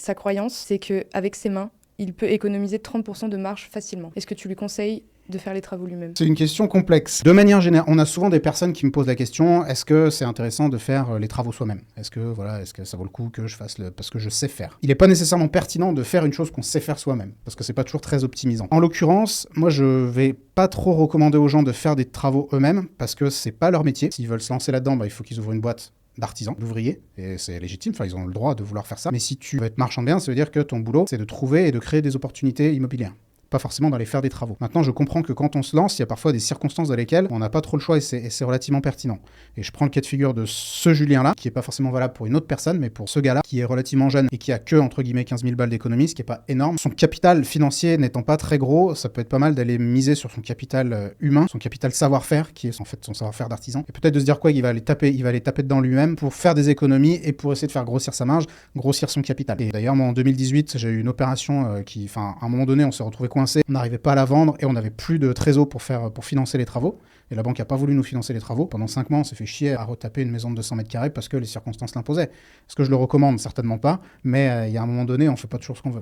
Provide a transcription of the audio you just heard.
Sa croyance, c'est qu'avec ses mains, il peut économiser 30% de marge facilement. Est-ce que tu lui conseilles de faire les travaux lui-même? C'est une question complexe. De manière générale, on a souvent des personnes qui me posent la question, est-ce que c'est intéressant de faire les travaux soi-même? Est-ce que ça vaut le coup que je fasse parce que je sais faire? Il n'est pas nécessairement pertinent de faire une chose qu'on sait faire soi-même, parce que c'est pas toujours très optimisant. En l'occurrence, moi je vais pas trop recommander aux gens de faire des travaux eux-mêmes, parce que c'est pas leur métier. S'ils veulent se lancer là-dedans, il faut qu'ils ouvrent une boîte d'artisans, d'ouvriers, et c'est légitime, ils ont le droit de vouloir faire ça. Mais si tu veux être marchand de biens, ça veut dire que ton boulot, c'est de trouver et de créer des opportunités immobilières. Pas forcément d'aller faire des travaux. Maintenant, je comprends que quand on se lance, il y a parfois des circonstances dans lesquelles on n'a pas trop le choix et c'est relativement pertinent. Et je prends le cas de figure de ce Julien-là, qui est pas forcément valable pour une autre personne, mais pour ce gars-là, qui est relativement jeune et qui a que, entre guillemets, 15 000 balles d'économie, ce qui est pas énorme. Son capital financier n'étant pas très gros, ça peut être pas mal d'aller miser sur son capital humain, son capital savoir-faire, qui est en fait son savoir-faire d'artisan. Et peut-être de se dire quoi, il va aller taper dedans lui-même pour faire des économies et pour essayer de faire grossir sa marge, grossir son capital. Et d'ailleurs, moi, en 2018, j'ai eu une opération à un moment donné, on s'est retrouvé coincé, on n'arrivait pas à la vendre et on n'avait plus de trésor pour financer les travaux. Et la banque n'a pas voulu nous financer les travaux. Pendant 5 mois, on s'est fait chier à retaper une maison de 200 mètres carrés parce que les circonstances l'imposaient. Est-ce que je le recommande? Certainement pas. Mais il y a un moment donné, on ne fait pas toujours ce qu'on veut.